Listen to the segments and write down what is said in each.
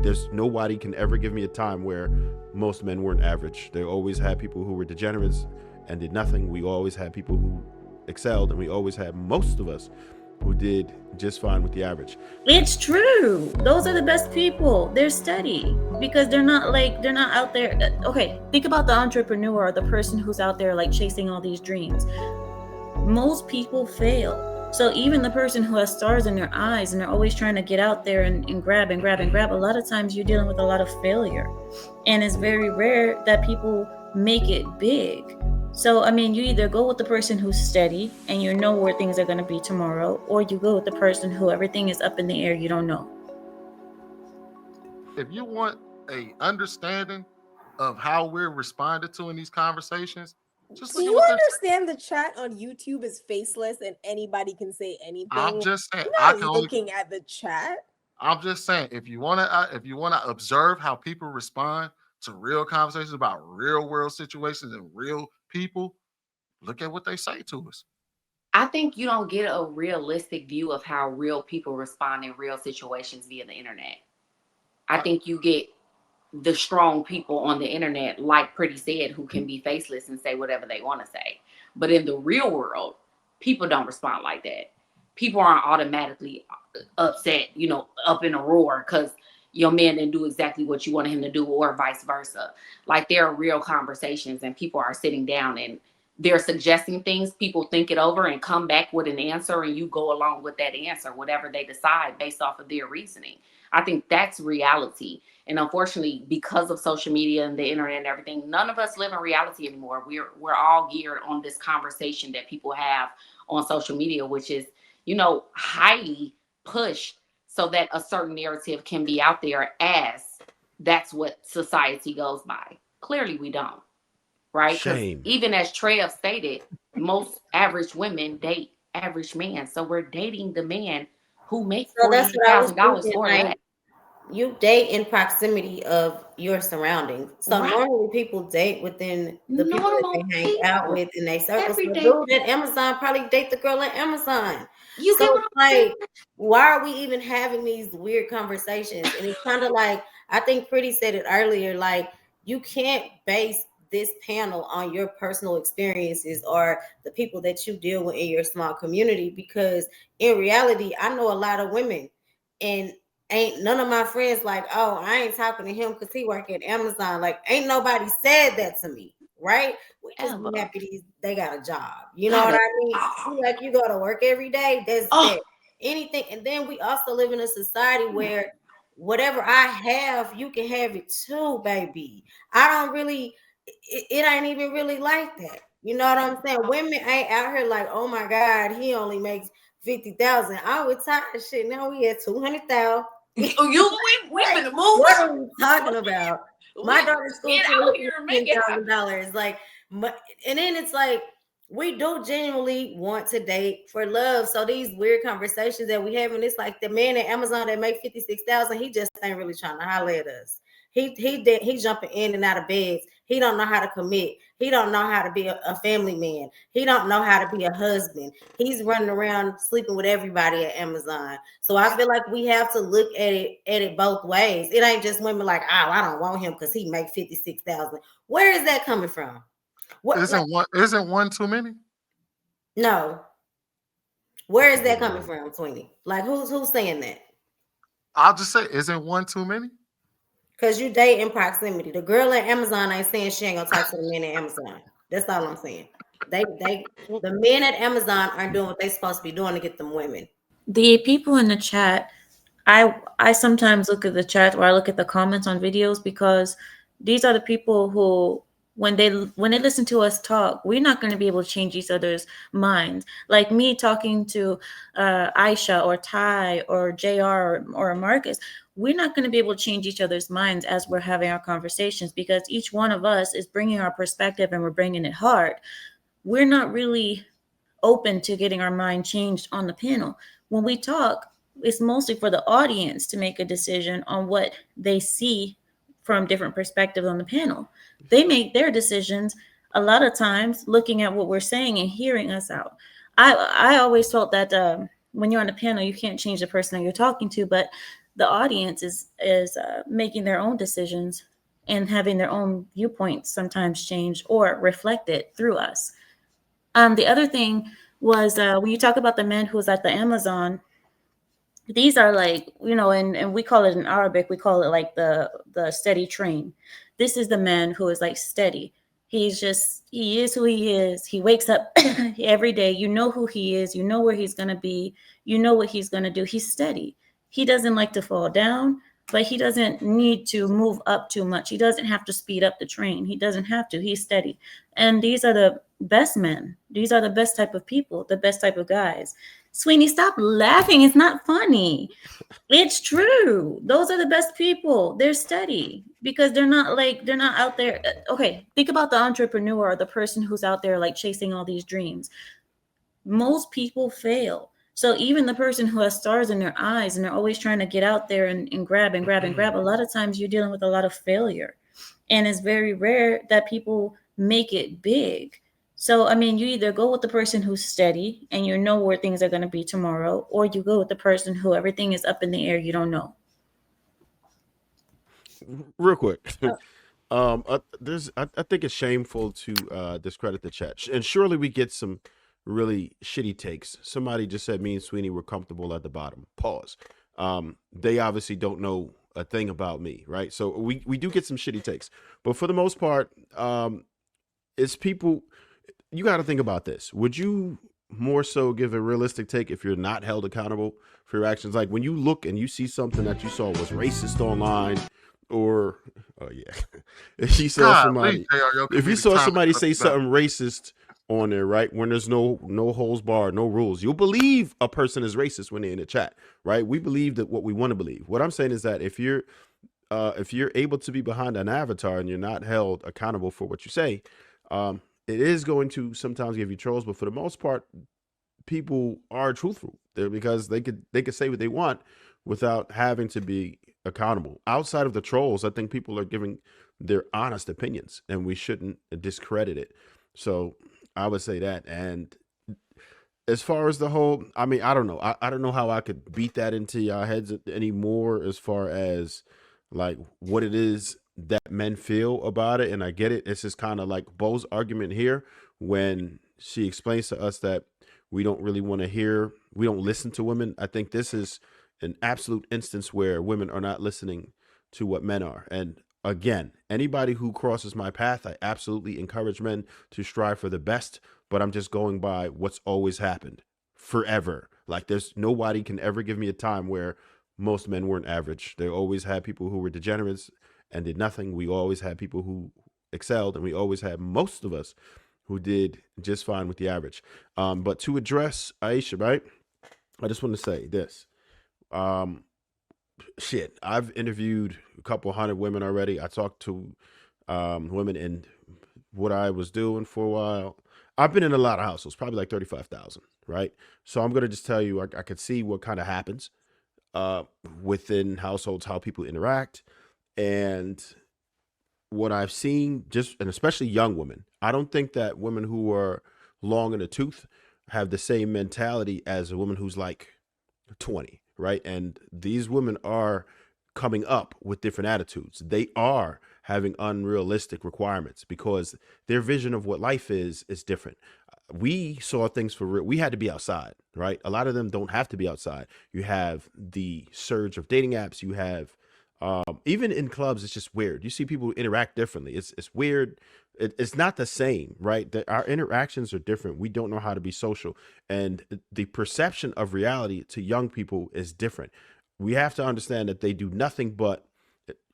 there's nobody can ever give me a time where most men weren't average. They always had people who were degenerates and did nothing. We always had people who excelled, and we always had most of us who did just fine with the average. It's true. Those are the best people. They're steady because they're not out there. Okay, think about the entrepreneur or the person who's out there like chasing all these dreams. Most people fail. So even the person who has stars in their eyes and they're always trying to get out there and grab, a lot of times you're dealing with a lot of failure. And it's very rare that people make it big. So, I mean, you either go with the person who's steady and you know where things are going to be tomorrow, or you go with the person who everything is up in the air, you don't know. If you want a understanding of how we're responded to in these conversations, do you understand the chat on YouTube is faceless and anybody can say anything? I'm just saying. I'm not looking at the chat. I'm just saying, if you want to observe how people respond to real conversations about real world situations and real people, look at what they say to us. I think you don't get a realistic view of how real people respond in real situations via the internet. I think you get the strong people on the internet, like Pretty said, who can be faceless and say whatever they want to say. But in the real world, people don't respond like that. People aren't automatically upset, up in a roar because your man didn't do exactly what you wanted him to do, or vice versa. Like, there are real conversations and people are sitting down and they're suggesting things. People think it over and come back with an answer, and you go along with that answer, whatever they decide based off of their reasoning. I think that's reality. And unfortunately, because of social media and the internet and everything, none of us live in reality anymore. We're all geared on this conversation that people have on social media, which is, highly pushed so that a certain narrative can be out there as that's what society goes by. Clearly we don't, right? Because even as Trev stated, most average women date average men. So we're dating the man who makes $40,000 for that. You date in proximity of your surroundings. So normally people date within the people that they hang out with in their circles. So dude at Amazon probably date the girl at Amazon. So like, why are we even having these weird conversations? And it's kind of like, I think Pretty said it earlier, like, you can't base this panel on your personal experiences or the people that you deal with in your small community, because in reality, I know a lot of women, and ain't none of my friends like, oh, I ain't talking to him because he work at Amazon. Like, ain't nobody said that to me, right? We just be happy they got a job. You know what I mean? Like, you go to work every day, that's it. Anything. And then we also live in a society where whatever I have, you can have it too, baby. I don't really, it ain't even really like that. You know what I'm saying? Women ain't out here like, oh my God, he only makes 50,000. I was tired of shit. Now we at 200,000. We finna move. What are we talking about? My daughter's school $10,000. Like, and then it's like, we do genuinely want to date for love. So these weird conversations that we have, and it's like the man at Amazon that make 56,000, he just ain't really trying to holler at us. He jumping in and out of beds. He don't know how to commit. He don't know how to be a family man. He don't know how to be a husband. He's running around sleeping with everybody at Amazon. So I feel like we have to look at it both ways. It ain't just women like, oh, I don't want him because he make 56,000. Where is that coming from? Isn't one too many? No. Where is that coming from, Twinnie? Like, who's saying that? I'll just say, isn't one too many? Because you date in proximity. The girl at Amazon ain't saying she ain't gonna talk to the men at Amazon. That's all I'm saying. The men at Amazon aren't doing what they're supposed to be doing to get them women. The people in the chat, I sometimes look at the chat, or I look at the comments on videos, because these are the people who, when they listen to us talk, we're not going to be able to change each other's minds. Like me talking to Aisha or Ty or JR or Marcus, we're not going to be able to change each other's minds as we're having our conversations, because each one of us is bringing our perspective and we're bringing it hard. We're not really open to getting our mind changed on the panel. When we talk, it's mostly for the audience to make a decision on what they see from different perspectives on the panel. They make their decisions a lot of times looking at what we're saying and hearing us out. I always felt that when you're on a panel, you can't change the person that you're talking to, but the audience is making their own decisions and having their own viewpoints sometimes change or reflected through us. The other thing was when you talk about the man who was at the Amazon, these are like, and we call it in Arabic, we call it like the steady train. This is the man who is like steady. He is who he is. He wakes up every day. You know who he is. You know where he's going to be. You know what he's going to do. He's steady. He doesn't like to fall down, but he doesn't need to move up too much. He doesn't have to speed up the train. He doesn't have to. He's steady. And these are the best men. These are the best type of people, the best type of guys. Sweeney, stop laughing. It's not funny. It's true. Those are the best people. They're steady because they're not out there. Okay, think about the entrepreneur or the person who's out there like chasing all these dreams. Most people fail. So even the person who has stars in their eyes and they're always trying to get out there and grab, a lot of times you're dealing with a lot of failure. And it's very rare that people make it big. So, I mean, you either go with the person who's steady and you know where things are going to be tomorrow, or you go with the person who everything is up in the air, you don't know. Real quick. I think it's shameful to discredit the chat. And surely we get some really shitty takes. Somebody just said me and Sweeney were comfortable at the bottom. Pause. They obviously don't know a thing about me, right? So we do get some shitty takes. But for the most part, it's people... You got to think about this. Would you more so give a realistic take if you're not held accountable for your actions? Like when you look and you see something that you saw was racist online, or if you saw somebody say something racist on there, right? When there's no holds barred, no rules, you'll believe a person is racist when they're in the chat, right? We believe that what we want to believe. What I'm saying is that if you're able to be behind an avatar and you're not held accountable for what you say, it is going to sometimes give you trolls, but for the most part, people are truthful there because they could say what they want without having to be accountable. Outside of the trolls, I think people are giving their honest opinions, and we shouldn't discredit it. So I would say that. And as far as the whole, I mean, I don't know. I don't know how I could beat that into your heads anymore as far as like what it is that men feel about it. And I get it. It's just kind of like Bo's argument here when she explains to us that we don't really want to hear, we don't listen to women. I think this is an absolute instance where women are not listening to what men are. And again, anybody who crosses my path, I absolutely encourage men to strive for the best, but I'm just going by what's always happened forever. Like there's nobody can ever give me a time where most men weren't average. They always had people who were degenerates and did nothing. We always had people who excelled, and we always had most of us who did just fine with the average. But to address Aisha, right? I just want to say this. I've interviewed a couple hundred women already. I talked to women in what I was doing for a while. I've been in a lot of households, probably like 35,000, right? So I'm going to just tell you, I could see what kind of happens within households, how people interact. And what I've seen, and especially young women, I don't think that women who are long in the tooth have the same mentality as a woman who's like 20, right? And these women are coming up with different attitudes. They are having unrealistic requirements because their vision of what life is different. We saw things for real. We had to be outside, right? A lot of them don't have to be outside. You have the surge of dating apps. You have even in clubs, it's just weird. You see people interact differently. It's weird. It's not the same, right? Our interactions are different. We don't know how to be social. And the perception of reality to young people is different. We have to understand that they do nothing but,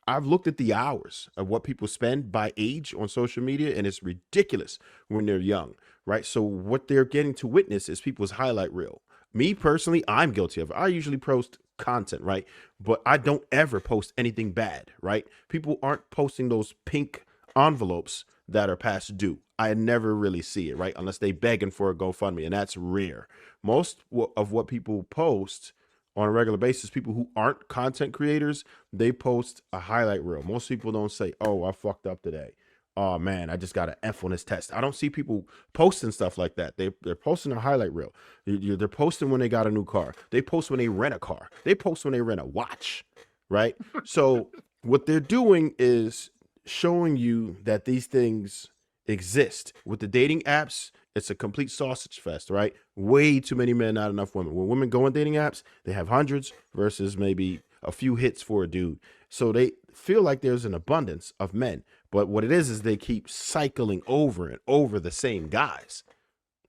I've looked at the hours of what people spend by age on social media, and it's ridiculous when they're young, right? So what they're getting to witness is people's highlight reel. Me personally, I'm guilty of it. I usually post content, right? But I don't ever post anything bad, right? People aren't posting those pink envelopes that are past due. I never really see it, right? Unless they begging for a GoFundMe, and that's rare. Most of what people post on a regular basis, people who aren't content creators, they post a highlight reel. Most people don't say, oh, I fucked up today. Oh man, I just got an F on this test. I don't see people posting stuff like that. They're posting a highlight reel. They're posting when they got a new car. They post when they rent a car. They post when they rent a watch. right? So what they're doing is showing you that these things exist. With the dating apps, it's a complete sausage fest, right? Way too many men, not enough women. When women go on dating apps, they have hundreds versus maybe a few hits for a dude. So they feel like there's an abundance of men. But what it is they keep cycling over and over the same guys,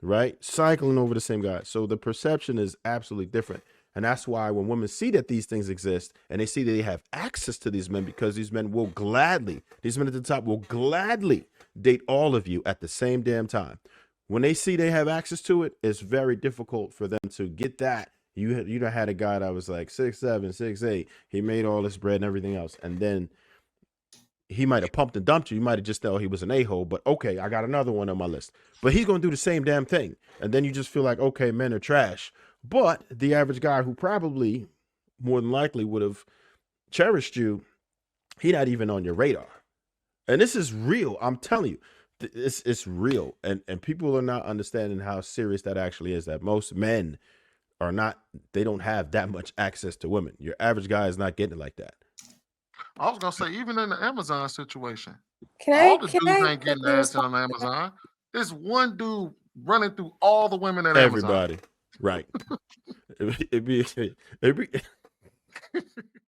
right? Cycling over the same guys. So the perception is absolutely different. And that's why when women see that these things exist and they see that they have access to these men, because these men will gladly, these men at the top will gladly date all of you at the same damn time. When they see they have access to it, it's very difficult for them to get that. You done had a guy that was like 6'7", 6'8". He made all this bread and everything else. And then he might have pumped and dumped you. You might have just thought he was an a-hole, but okay, I got another one on my list. But he's going to do the same damn thing. And then you just feel like, okay, men are trash. But the average guy who probably more than likely would have cherished you, he not even on your radar. And this is real. I'm telling you, it's real. And people are not understanding how serious that actually is, that most men are not, they don't have that much access to women. Your average guy is not getting it like that. I was gonna say, even in the Amazon situation, Can all the can dudes I ain't getting quickly ads respond? on Amazon. There's one dude running through all the women at Everybody, right? It'd be